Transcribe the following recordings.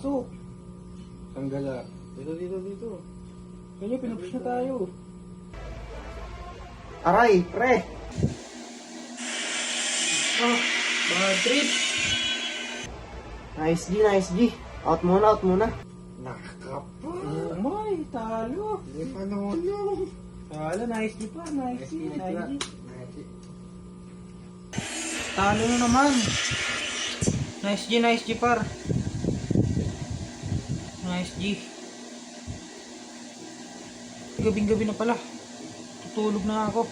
pumasok. Tanggala. Dito. Kaya pinupush na tayo. Aray, pre! Ah, bad trip. Nice G. Out muna. Nakakapa. Oh my, talo. Hindi pa nono. Talo, nice G pa, nice G. Talo na naman. Nice G par. Nice G. Gabing-gabi na pala. Tutulog na ako.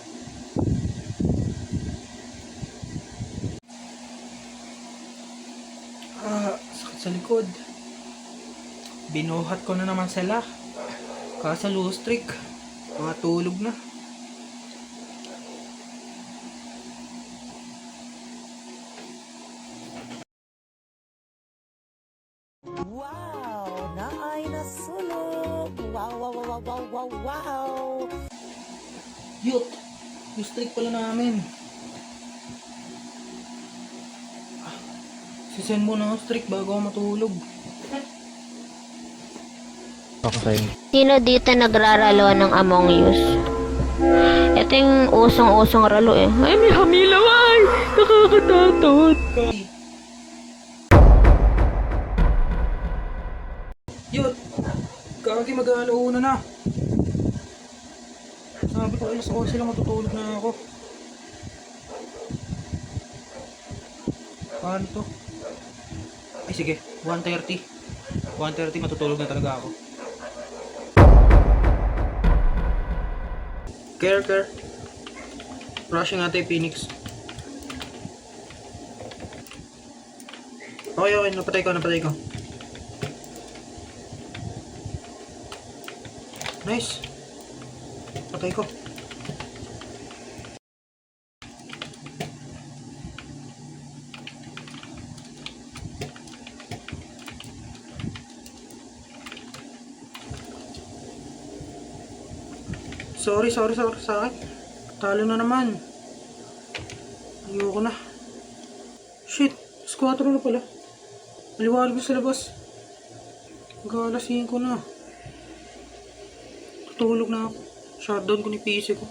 Sakit sa likod. Binuhat ko na naman sila. Kasa low streak. Mga tulog na. Wow! Naay nasulog! Wow! Yut! Yung streak pala namin. Sisend mo na ang streak bago ako matulog. Sino dito nagraralo ng Among Us? Ito yung usong-usong ralo eh. Ay, may hamilaw ay! Nakakatatot! Yut! Kagi mag-aalauna na. Sabi ko alas 11 lang matutulog na ako. Paano to? Ay sige, 1:30. 1:30 matutulog na talaga ako. Care. Rushing natin Phoenix. Okay, napatay ko. Nice. Patay ko. Sorry sa akin. Talo na naman. Ayoko na. Shit, squatter na pala. Maliwanag sa labas. Mag-aalasin ko na. Tutulog na ako. Shutdown ko ni PC ko.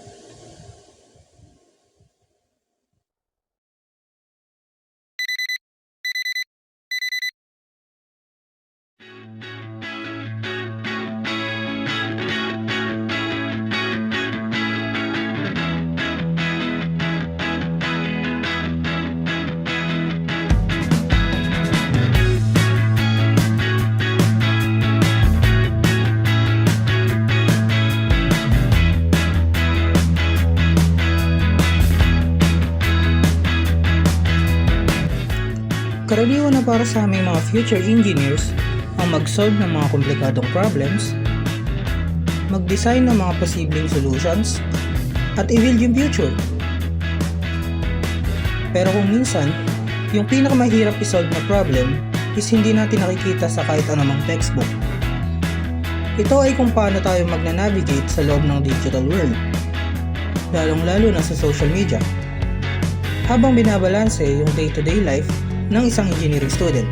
Karaniwan na para sa aming mga future engineers ang mag-solve ng mga komplikadong problems, mag-design ng mga posibleng solutions, at i-build yung future. Pero kung minsan, yung pinakamahirap i-solve na problem is hindi natin nakikita sa kahit anumang textbook. Ito ay kung paano tayo magna-navigate sa loob ng digital world, lalong-lalo na sa social media, habang binabalanse yung day-to-day life ng isang engineering student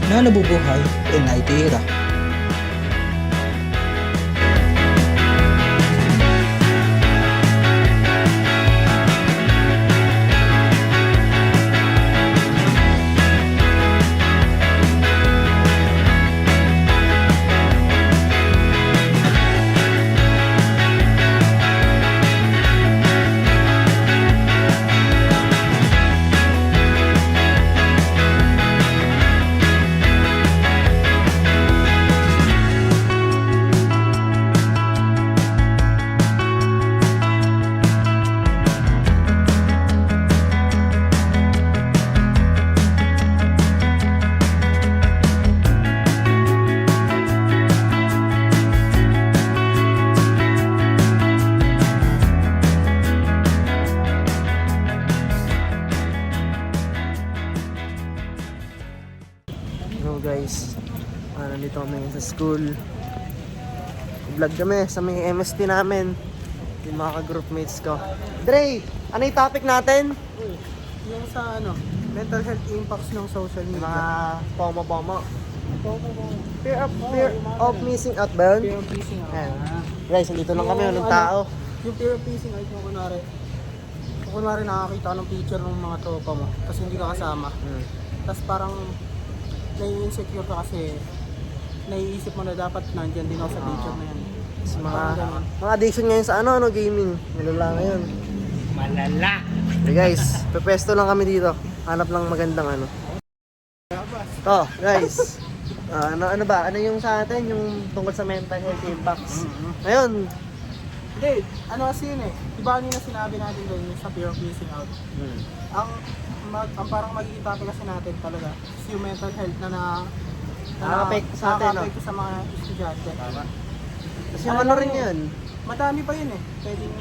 na nabubuhay in IT era. Guys, nandito kami sa school. Vlog kami sa may MST namin, yung mga ka-groupmates ko. Dre, ano yung topic natin? Yung sa mental health impacts ng social Mga media. pomo-pomo. Fear Oo, of missing out ba yun? Fear of missing out. Ayan. Guys, nandito lang kami, Yung walang ano, tao. Yung fear of missing out, yung kunwari nakakita ka ng picture ng mga tropa mo, tapos hindi ka kasama. Tapos parang nai-insecure ka kasi naiisip mo na dapat nandyan din ako sa picture na yan. Sa Parang ganun. mga addiction ngayon sa gaming. Malala ngayon. Malala! Okay guys, pepesto lang kami dito. Hanap lang magandang To, guys. Ano ba? Ano yung sa atin? Yung tungkol sa mental health impacts. Ngayon. Hindi, ano kasi yun eh. Diba kanina sinabi natin doon yung sa fear of missing out. Ang parang magiging topic kasi natin talaga is yung mental health na Nakaka-apekto sa atin, no? nakaka-apekto sa mga estudyante. Kasi yung ano rin yun. Madami pa yun eh. Pwedeng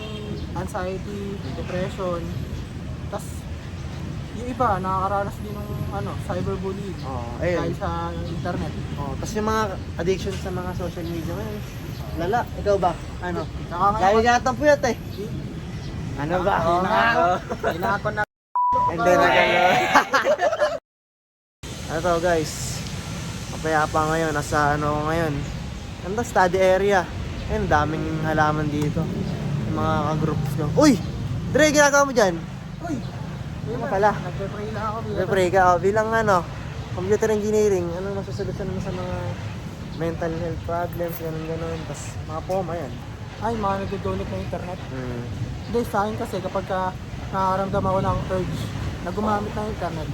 anxiety, depression. Tapos yung iba nakakaranas din ng cyberbullying Ayun. dahil sa internet. Tapos yung mga addiction sa mga social media ngayon. Lala, ikaw ba? Ano? Saka Gaya ngayon, yata po yat eh. Ano ba? inako na Hindi na gano'n. Ito guys. Kapayapa ngayon. Nasa ngayon. Ano study area. Ayun, daming halaman dito. Yung mga ka-groups ko. Uy! Dre, ginagawa mo dyan? Uy! Ano pala? Nagpe-pray lang ako. Pre ka, bilang computer engineering, ano masusolusyon mo sa mga mental health problems, ganun. Tapos mga POM, ayan. Ay, mga nagdodonate ng internet. Hindi, sa akin kasi kapag nakakaramdam ako ng urge na gumamit ng internet,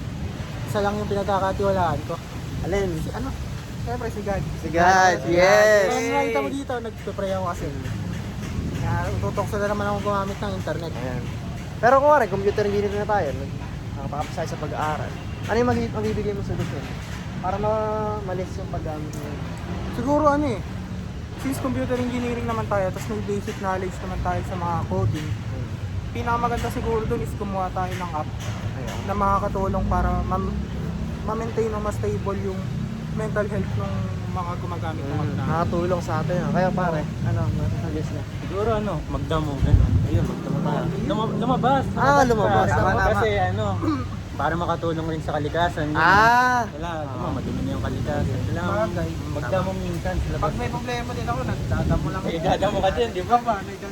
isa lang yung pinagkakatiwalaan ko. Alin? Siyempre si God. Si God, yes! Kaya nakita mo dito, nagpe-pray ako kasi. Kaya tutokso na naman ako gumamit ng internet. Ayan. Pero kung computer engineering na tayo, nakapakapasay sa pag-aaral. Ano yung mabibigay mo solusyon? Para malis yung paggamit mo. Siguro since computer engineering naman tayo, tapos may basic knowledge naman tayo sa mga coding, pinakamaganda siguro dun is gumawa tayo ng app na makakatulong para ma-maintain o mas stable yung mental health ng mga gumagamit ng app na. Nakatulong sa atin. Kaya pare, suggest na? Siguro magdamo, gano'n. Ayun, magdamo tayo. Lumabas. Lumabas. Tama. Kasi para makatulong rin sa kalikasan. Wala, madumi na yung kalikasan. Magdamo minsan. Pag may problema din ako, nagdadamo lang. Dadamo ka din, di ba?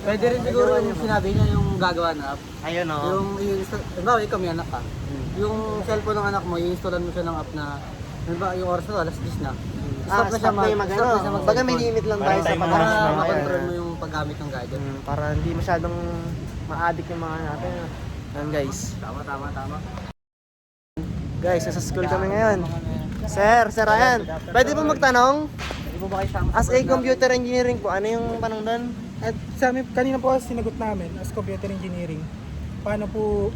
Pwede rin siguro yung sinabi niya yung gagawa na app. Ayun Halimbawa, ikaw may anak ka. Yung cellphone ng anak mo, i-installan mo siya ng app na, halimbawa, yung oras na, alas 10 na. Stop na siya mag Baga may limit lang tayo sa time para pag-gamit. makontrol mo yung paggamit ng gadget. Para hindi masyadong ma-addict yung mga natin. Yan guys. Tama. Guys, nasa school kami ngayon. Sir Ryan, pwede po magtanong? As a computer engineering po, ano yung tanong doon? At sa amin, kanina po sinagot namin as computer engineering, paano po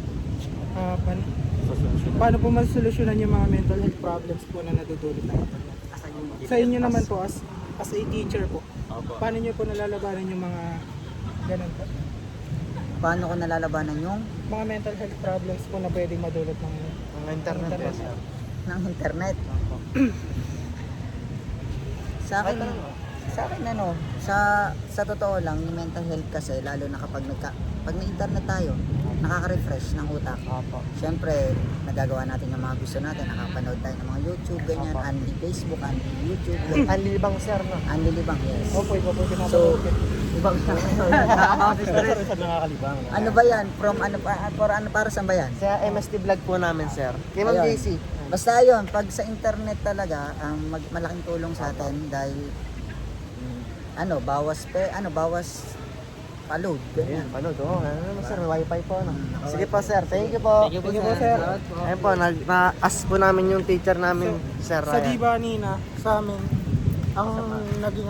masolusyonan yung mga mental health problems po na nadudulot ng internet? Sa inyo naman po as a teacher po, paano nyo po nalalabanan yung mga ganun po? Paano ko nalalabanan yung Mga mental health problems po na pwedeng madulot ng Mga internet po. ng internet? Sa akin sa totoo lang, yung mental health kasi, lalo na kapag pag may internet tayo, nakaka-refresh ng utak. Siyempre, nagagawa natin yung mga gusto natin, nakapanood tayo ng mga YouTube, ganyan, unli Facebook, unli YouTube, Ang libang sir, no? unli libang, yes. Opo, So, ibang Nakakalibang. ano ba yan? From para saan ba yan? Sa MST vlog po namin, sir. Kay Ma'am Ayun. JC. Basta yun, pag sa internet talaga, malaking tulong sa atin dahil bawas pa-load. Ayan, Ganyan. panood. Ano naman sir, may wifi po. No? Sige po sir, thank you po. Thank you po, sir. Ayun po, na-ask po namin yung teacher namin, Sir Sa Ryan. diba nina, sa amin, ang naging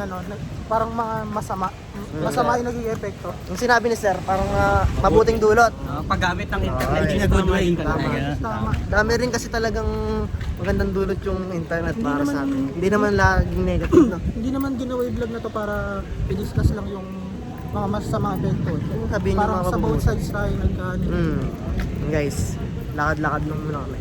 parang mga masama yung naging epekto. Yung sinabi ni sir, parang mabuting dulot. Paggamit ng internet, hindi na good way. Tama. Dami rin kasi talagang magandang dulot yung internet para sa atin. Hindi naman laging negative, no? Hindi naman ginawa yung vlog na to para i-discuss lang yung mga masama epekto. Sabihin yung Parang mga sa both mabubuti. sides tayo nagkaano. Guys, lakad-lakad lang muna kami.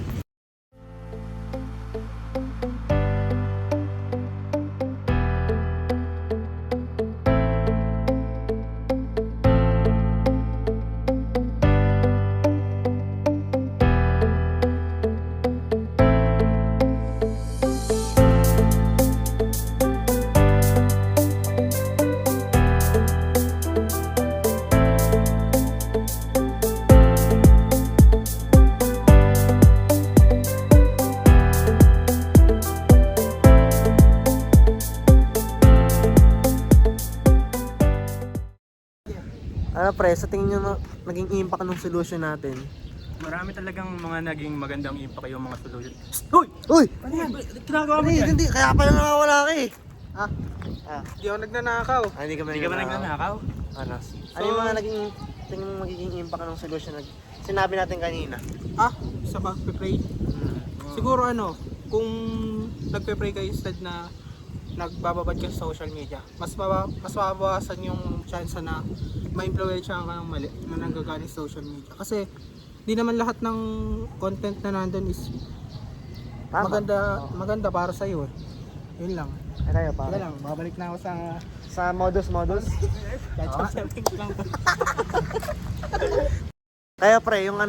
pre, sa tingin nyo naging impact ng solution natin? Marami talagang mga naging magandang impact yung mga solution. Uy! Ginagawa Hindi, kaya pala nakawala ka eh. Di ako nagnanakaw. Hindi ka ba Hindi ka ba nagnanakaw? Ano? Ano yung mga naging tingin mo magiging impact ng solution na sinabi natin kanina? Sa pagpe-pray. Siguro kung nagpe-pray kayo instead na nagbababad ka sa social media, mas mababawasan yung chance na ma-influensya ka ng mali na nanggagaling sa social media. Kasi di naman lahat ng content na nandun is Tama. maganda para sa iyo. Yun lang. Kaya pa. Wala lang, babalik na ako Sa modus. Kaya pre, yung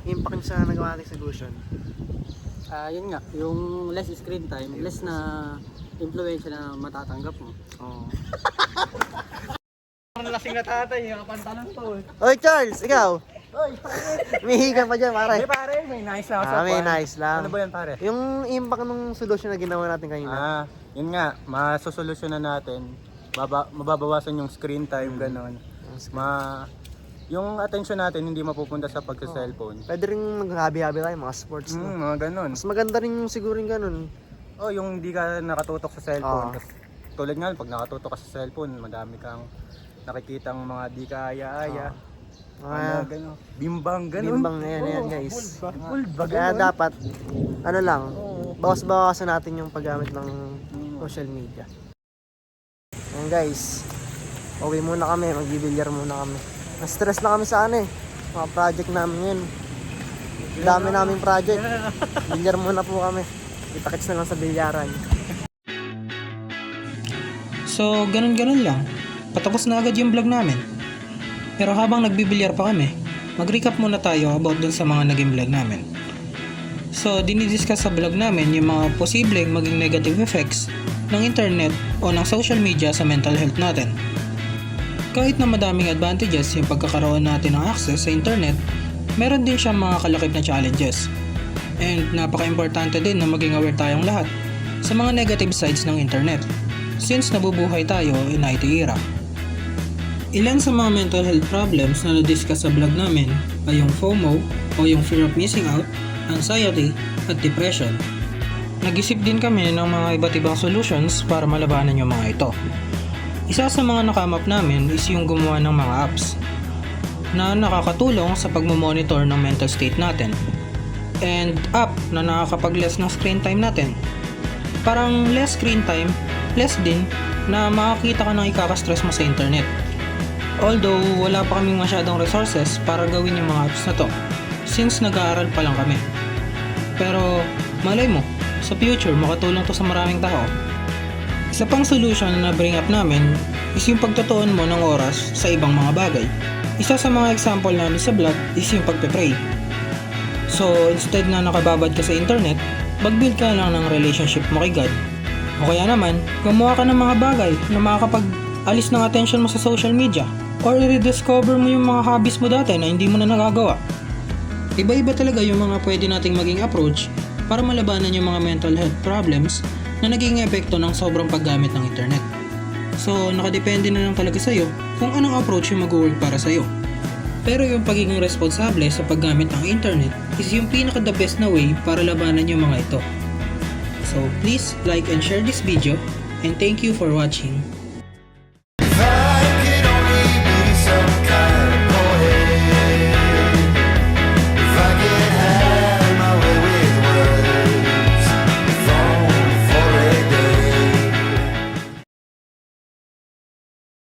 impact sa nagawa nating solution. Yun nga, yung less screen time, less na influensya na matatanggap mo. Oo. Parang lasing na tatay, yung pantalan ko. Oy Charles, ikaw. May higa pa dyan pare. Pare, may nice lang May nice lang. Ano ba yan pare? Yung impact ng solution na ginawa natin kanina. Yun nga, masosolusyonan natin. Mababawasan yung screen time, ganon. Yung attention natin hindi mapupunta sa pagsa-cellphone. Pwede rin mag-hobby-hobby tayo, mga sports. No? Mga ganon. Mas maganda rin yung siguro yung ganun. Yung hindi ka nakatutok sa cellphone. Oo. Tulad nga, pag nakatutok ka sa cellphone, madami kang nakikitang mga di kaya-aya. Gano'n. Bimbang, gano'n. Bimbang na yan guys. Bulba, Kaya dapat, bawas-bawasan natin yung paggamit ng social media. Ayan guys, uwi muna kami, magbibilyar muna kami. Na-stress na kami sa mga project namin yun. Dami naming project. Bilyar muna po kami. Itakits na lang sa bilyaran. So, ganun-ganun lang. Patapos na agad yung vlog namin. Pero habang nagbibilyar pa kami, mag-recap muna tayo about dun sa mga naging vlog namin. So, dinidiscuss sa vlog namin yung mga posibleng maging negative effects ng internet o ng social media sa mental health natin. Kahit na madaming advantages yung pagkakaroon natin ng access sa internet, meron din siyang mga kalakip na challenges. And napaka-importante din na maging aware tayong lahat sa mga negative sides ng internet since nabubuhay tayo in IT era. Ilan sa mga mental health problems na na-discuss sa vlog namin ay yung FOMO o yung fear of missing out, anxiety, at depression. Nag-isip din kami ng mga iba't ibang solutions para malabanan yung mga ito. Isa sa mga nakamap namin is yung gumawa ng mga apps na nakakatulong sa pagmamonitor ng mental state natin and app na nakakapag-less ng screen time natin. Parang less screen time, less din na makakita ka ng ikaka-stress mo sa internet. Although wala pa kaming masyadong resources para gawin yung mga apps na to since nag-aaral pa lang kami. Pero malay mo, sa future makatulong to sa maraming tao. Isa pang solution na bring up namin is yung pagtutuon mo ng oras sa ibang mga bagay. Isa sa mga example namin sa vlog is yung pagpe-pray. So instead na nakababad ka sa internet, mag-build ka lang ng relationship mo kay God. O kaya naman, gumawa ka ng mga bagay na makakapag-alis ng attention mo sa social media. Or i-rediscover mo yung mga hobbies mo dati na hindi mo na nagagawa. Iba-iba talaga yung mga pwede nating maging approach para malabanan yung mga mental health problems na naging epekto ng sobrang paggamit ng internet. So, nakadepende na lang talaga sa'yo kung anong approach yung mag-work para sa'yo. Pero yung pagiging responsable sa paggamit ng internet is yung pinaka-the best na way para labanan yung mga ito. So, please like and share this video and thank you for watching.